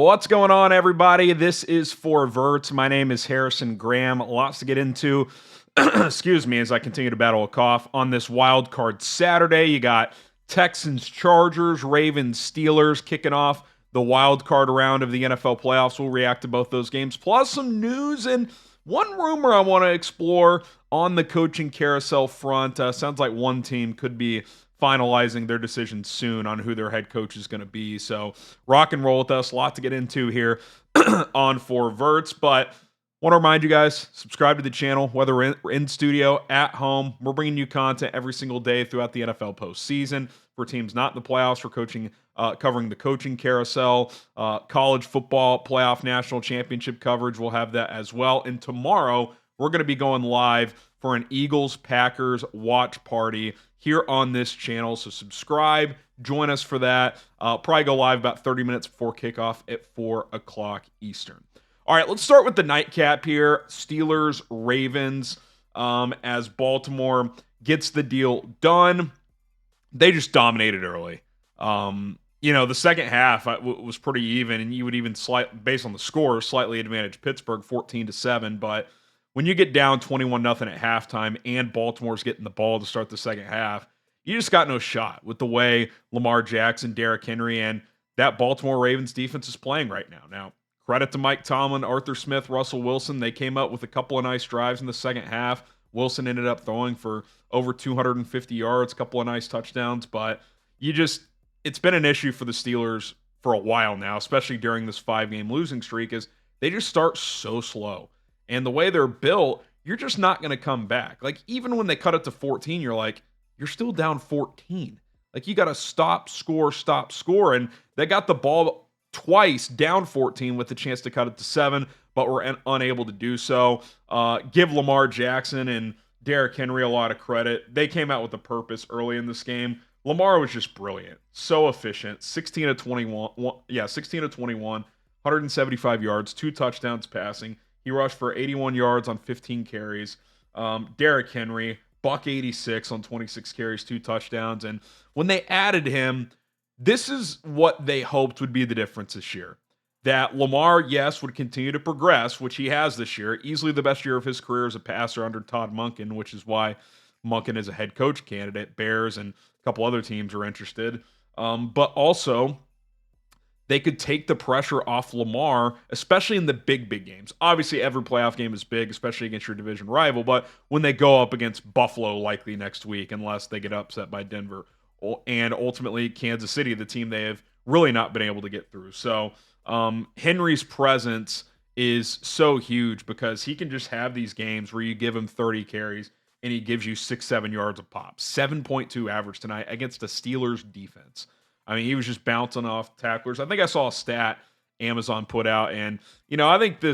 What's going on, everybody? This is for Verts. My name is Harrison Graham. Lots to get into. Excuse me as I continue to battle a cough. On this wild card Saturday, you got Texans-Chargers, Ravens, Steelers kicking off the wild card round of the NFL playoffs. We'll react to both those games, plus some news and one rumor I want to explore on the coaching carousel front. Sounds like one team could be finalizing their decision soon on who their head coach is going to be. So rock and roll with us. A lot to get into here on For Verts, but want to remind you guys, subscribe to the channel, whether we're in studio, at home. We're bringing you content every single day throughout the NFL postseason for teams not in the playoffs, for coaching, covering the coaching carousel, college football playoff national championship coverage. We'll have that as well. And tomorrow, we're going to be going live for an Eagles-Packers watch party here on this channel. So subscribe, join us for that. Probably go live about 30 minutes before kickoff at 4 o'clock Eastern. All right, let's start with the nightcap here. Steelers, Ravens, as Baltimore gets the deal done. They just dominated early. The second half was pretty even, and you would even based on the score, slightly advantage Pittsburgh 14-7. But when you get down 21-0 at halftime and Baltimore's getting the ball to start the second half, you just got no shot with the way Lamar Jackson, Derrick Henry, and that Baltimore Ravens defense is playing right now. Now, credit to Mike Tomlin, Arthur Smith, Russell Wilson. They came up with a couple of nice drives in the second half. Wilson ended up throwing for over 250 yards, a couple of nice touchdowns, but it's been an issue for the Steelers for a while now, especially during this 5-game losing streak, is they just start so slow. And the way they're built, you're just not going to come back. Like, even when they cut it to 14, you're like, you're still down 14. Like, you got to stop, score. And they got the ball twice down 14 with the chance to cut it to 7, but were unable to do so. Give Lamar Jackson and Derrick Henry a lot of credit. They came out with a purpose early in this game. Lamar was just brilliant. So efficient. 16 of 21, 175 yards, 2 touchdowns passing. He rushed for 81 yards on 15 carries. Derrick Henry, $186 on 26 carries, 2 touchdowns. And when they added him, this is what they hoped would be the difference this year. That Lamar, yes, would continue to progress, which he has this year. Easily the best year of his career as a passer under Todd Monken, which is why Monken is a head coach candidate. Bears and a couple other teams are interested. But also, they could take the pressure off Lamar, especially in the big games. Obviously, every playoff game is big, especially against your division rival, but when they go up against Buffalo likely next week, unless they get upset by Denver, and ultimately Kansas City, the team they have really not been able to get through. So Henry's presence is so huge because he can just have these games where you give him 30 carries and he gives you 6-7 yards a pop. 7.2 average tonight against a Steelers defense. I mean, he was just bouncing off tacklers. I think I saw a stat Amazon put out, and I think the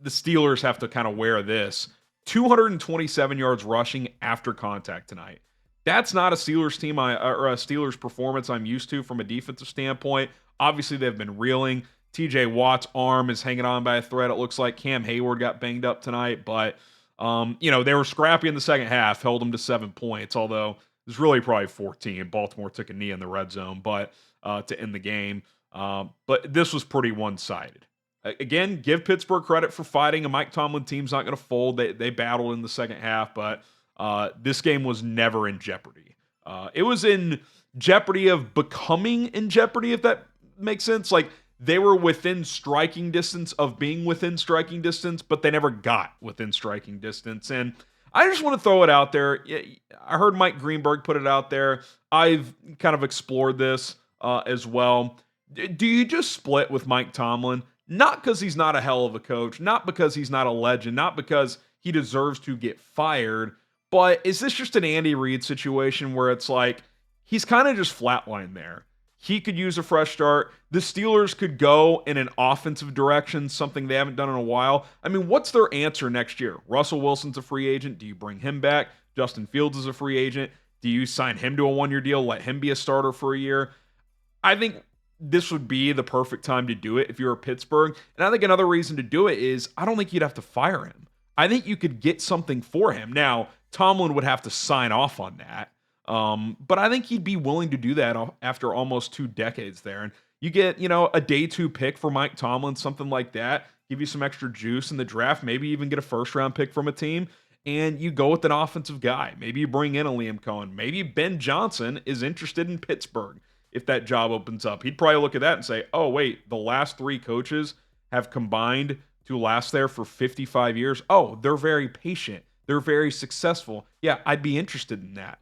Steelers have to kind of wear this. 227 yards rushing after contact tonight. That's not a Steelers team or a Steelers performance I'm used to from a defensive standpoint. Obviously, they've been reeling. TJ Watt's arm is hanging on by a thread. It looks like Cam Hayward got banged up tonight, but they were scrappy in the second half, held them to 7 points, although it was really probably 14. Baltimore took a knee in the red zone, but to end the game. But this was pretty one-sided. Again, give Pittsburgh credit for fighting. A Mike Tomlin team's not going to fold. They battled in the second half, but this game was never in jeopardy. It was in jeopardy of becoming in jeopardy, if that makes sense. Like, they were within striking distance of being within striking distance, but they never got within striking distance. And I just want to throw it out there. I heard Mike Greenberg put it out there. I've kind of explored this as well. Do you just split with Mike Tomlin? Not because he's not a hell of a coach, not because he's not a legend, not because he deserves to get fired, but is this just an Andy Reid situation where it's like he's kind of just flatlined there? He could use a fresh start. The Steelers could go in an offensive direction, something they haven't done in a while. I mean, what's their answer next year? Russell Wilson's a free agent. Do you bring him back? Justin Fields is a free agent. Do you sign him to a 1-year deal, let him be a starter for a year? I think this would be the perfect time to do it if you're Pittsburgh. And I think another reason to do it is I don't think you'd have to fire him. I think you could get something for him. Now, Tomlin would have to sign off on that. But I think he'd be willing to do that after almost 2 decades there. And You get, a day 2 pick for Mike Tomlin, something like that, give you some extra juice in the draft, maybe even get a first round pick from a team, and you go with an offensive guy. Maybe you bring in a Liam Cohen. Maybe Ben Johnson is interested in Pittsburgh if that job opens up. He'd probably look at that and say, oh, wait, the last 3 coaches have combined to last there for 55 years. Oh, they're very patient. They're very successful. Yeah, I'd be interested in that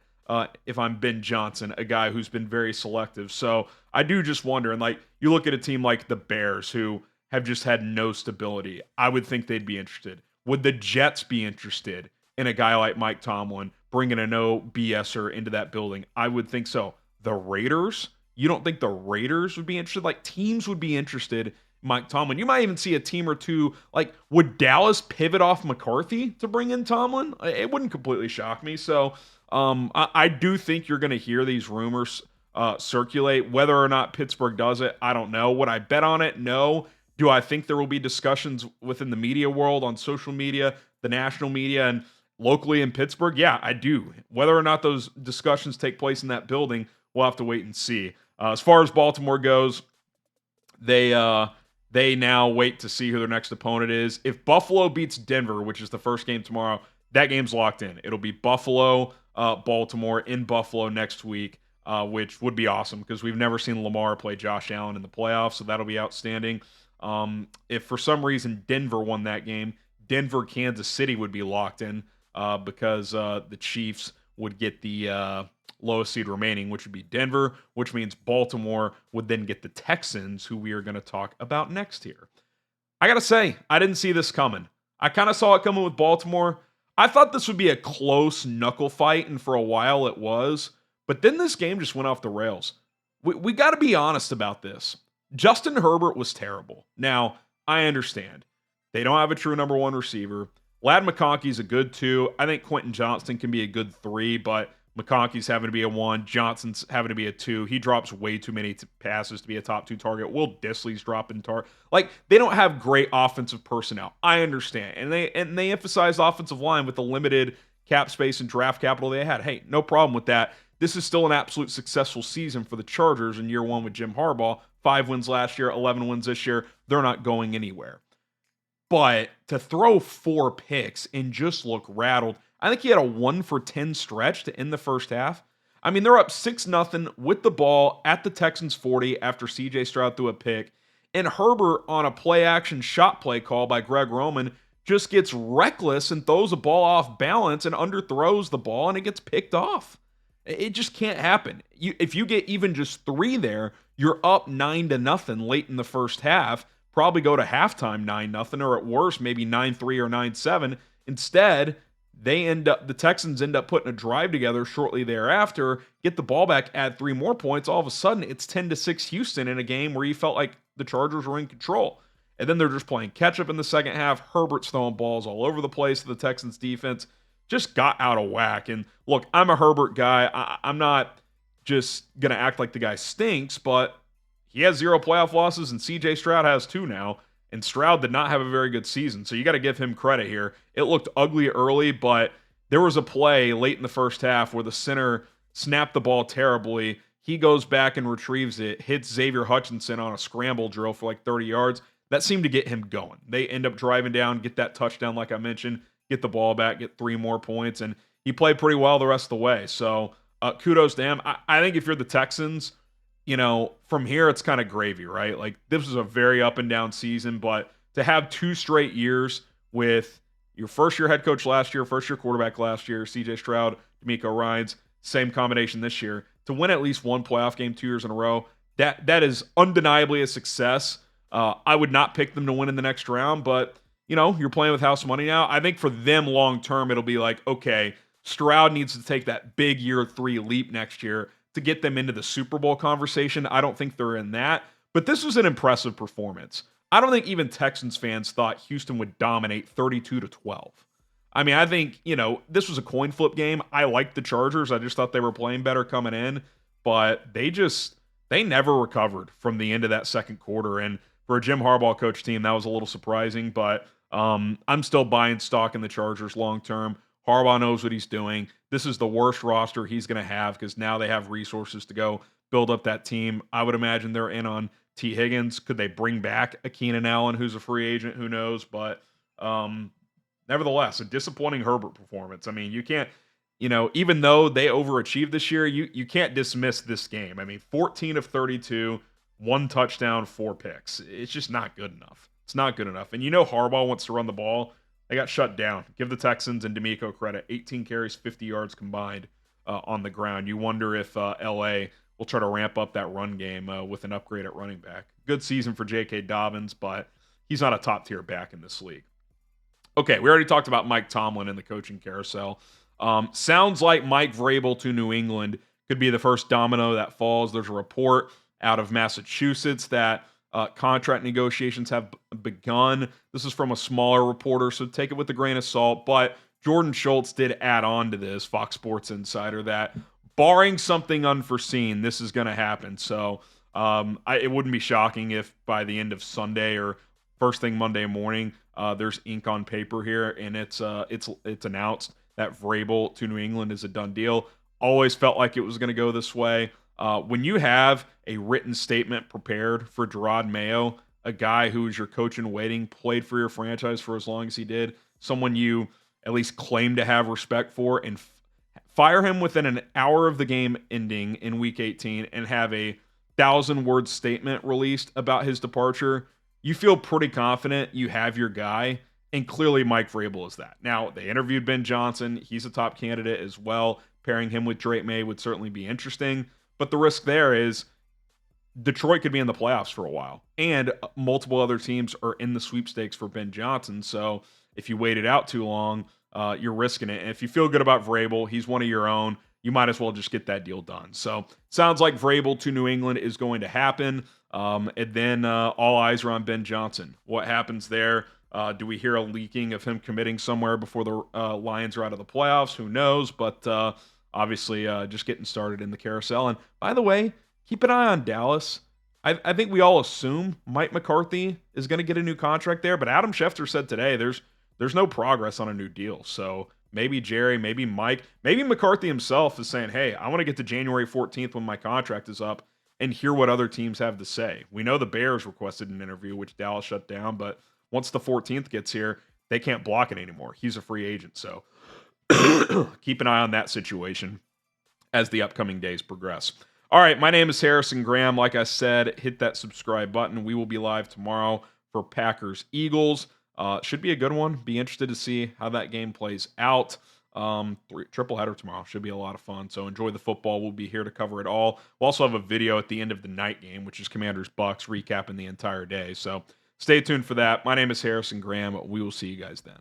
if I'm Ben Johnson, a guy who's been very selective. So I do just wonder, and like you look at a team like the Bears who have just had no stability. I would think they'd be interested. Would the Jets be interested in a guy like Mike Tomlin bringing a no BSer into that building? I would think so. The Raiders? You don't think the Raiders would be interested? Like teams would be interested in Mike Tomlin. You might even see a team or two. Like, would Dallas pivot off McCarthy to bring in Tomlin? It wouldn't completely shock me. So I do think you're going to hear these rumors circulate. Whether or not Pittsburgh does it, I don't know. Would I bet on it? No. Do I think there will be discussions within the media world, on social media, the national media, and locally in Pittsburgh? Yeah, I do. Whether or not those discussions take place in that building, we'll have to wait and see. As far as Baltimore goes, they now wait to see who their next opponent is. If Buffalo beats Denver, which is the first game tomorrow, that game's locked in. It'll be Buffalo, Baltimore in Buffalo next week, which would be awesome because we've never seen Lamar play Josh Allen in the playoffs, so that'll be outstanding. If for some reason Denver won that game, Denver-Kansas City would be locked in because the Chiefs would get the lowest seed remaining, which would be Denver, which means Baltimore would then get the Texans, who we are going to talk about next here. I got to say, I didn't see this coming. I kind of saw it coming with Baltimore. I thought this would be a close knuckle fight, and for a while it was. But then this game just went off the rails. We got to be honest about this. Justin Herbert was terrible. Now, I understand. They don't have a true number 1 receiver. Lad McConkey's a good 2. I think Quentin Johnston can be a good 3, but McConkey's having to be a 1. Johnson's having to be a 2. He drops way too many passes to be a top 2 target. Will Dissly's dropping Like, they don't have great offensive personnel. I understand. And they emphasize offensive line with the limited cap space and draft capital they had. Hey, no problem with that. This is still an absolute successful season for the Chargers in year 1 with Jim Harbaugh. 5 wins last year, 11 wins this year. They're not going anywhere. But to throw 4 picks and just look rattled, I think he had a 1 for 10 stretch to end the first half. I mean, they're up 6-0 with the ball at the Texans 40 after CJ Stroud threw a pick. And Herbert, on a play-action shot play call by Greg Roman, just gets reckless and throws a ball off balance and underthrows the ball, and it gets picked off. It just can't happen. If you get even just 3 there, you're up 9-0 late in the first half. Probably go to halftime 9-0, or at worst, maybe 9-3 or 9-7. Instead, the Texans end up putting a drive together shortly thereafter, get the ball back, add 3 more points. All of a sudden, it's 10-6 Houston in a game where you felt like the Chargers were in control. And then they're just playing catch-up in the second half. Herbert's throwing balls all over the place to the Texans defense. Just got out of whack. And look, I'm a Herbert guy. I'm not just going to act like the guy stinks, but he has 0 playoff losses, and CJ Stroud has 2 now. And Stroud did not have a very good season, so you got to give him credit here. It looked ugly early, but there was a play late in the first half where the center snapped the ball terribly. He goes back and retrieves it, hits Xavier Hutchinson on a scramble drill for like 30 yards. That seemed to get him going. They end up driving down, get that touchdown like I mentioned, get the ball back, get 3 more points, and he played pretty well the rest of the way. So kudos to him. I think if you're the Texans, from here it's kind of gravy, right? Like, this was a very up and down season, but to have 2 straight years with your first-year head coach last year, first-year quarterback last year, CJ Stroud, D'Amico Ryans, same combination this year, to win at least 1 playoff game 2 years in a row, that is undeniably a success. I would not pick them to win in the next round, but you're playing with house money now. I think for them long term, it'll be like, okay, Stroud needs to take that big year 3 leap next year to get them into the Super Bowl conversation. I don't think they're in that, but this was an impressive performance. I don't think even Texans fans thought Houston would dominate 32-12. I mean, I think, this was a coin flip game. I liked the Chargers. I just thought they were playing better coming in, but they never recovered from the end of that second quarter. And for a Jim Harbaugh coach team, that was a little surprising, but I'm still buying stock in the Chargers long term. Harbaugh knows what he's doing. This is the worst roster he's going to have because now they have resources to go build up that team. I would imagine they're in on T. Higgins. Could they bring back a Keenan Allen, who's a free agent? Who knows? But nevertheless, a disappointing Herbert performance. I mean, you can't, even though they overachieved this year, you can't dismiss this game. I mean, 14 of 32, 1 touchdown, 4 picks. It's just not good enough. It's not good enough. And Harbaugh wants to run the ball. They got shut down. Give the Texans and D'Amico credit. 18 carries, 50 yards combined on the ground. You wonder if L.A. will try to ramp up that run game with an upgrade at running back. Good season for J.K. Dobbins, but he's not a top-tier back in this league. Okay, we already talked about Mike Tomlin in the coaching carousel. Sounds like Mike Vrabel to New England could be the first domino that falls. There's a report out of Massachusetts that contract negotiations have begun. This is from a smaller reporter, so take it with a grain of salt. But Jordan Schultz did add on to this, Fox Sports Insider, that barring something unforeseen, this is going to happen. So it wouldn't be shocking if by the end of Sunday or first thing Monday morning, there's ink on paper here, and it's announced that Vrabel to New England is a done deal. Always felt like it was going to go this way. When you have a written statement prepared for Gerard Mayo, a guy who is your coach in waiting, played for your franchise for as long as he did, someone you at least claim to have respect for, and fire him within an hour of the game ending in Week 18 and have a 1,000-word statement released about his departure, you feel pretty confident you have your guy, and clearly Mike Vrabel is that. Now, they interviewed Ben Johnson. He's a top candidate as well. Pairing him with Drake May would certainly be interesting. But the risk there is Detroit could be in the playoffs for a while. And multiple other teams are in the sweepstakes for Ben Johnson. So if you wait it out too long, you're risking it. And if you feel good about Vrabel, he's one of your own, you might as well just get that deal done. So sounds like Vrabel to New England is going to happen. And then all eyes are on Ben Johnson. What happens there? Do we hear a leaking of him committing somewhere before the Lions are out of the playoffs? Who knows? But obviously, just getting started in the carousel. And by the way, keep an eye on Dallas. I think we all assume Mike McCarthy is going to get a new contract there, but Adam Schefter said today there's no progress on a new deal. So maybe Jerry, maybe Mike, maybe McCarthy himself is saying, hey, I want to get to January 14th when my contract is up and hear what other teams have to say. We know the Bears requested an interview, which Dallas shut down, but once the 14th gets here, they can't block it anymore. He's a free agent, so keep an eye on that situation as the upcoming days progress. All right, my name is Harrison Graham. Like I said, hit that subscribe button. We will be live tomorrow for Packers-Eagles. Should be a good one. Be interested to see how that game plays out. Triple header tomorrow. Should be a lot of fun. So enjoy the football. We'll be here to cover it all. We'll also have a video at the end of the night game, which is Commanders-Bucks, recapping the entire day. So stay tuned for that. My name is Harrison Graham. We will see you guys then.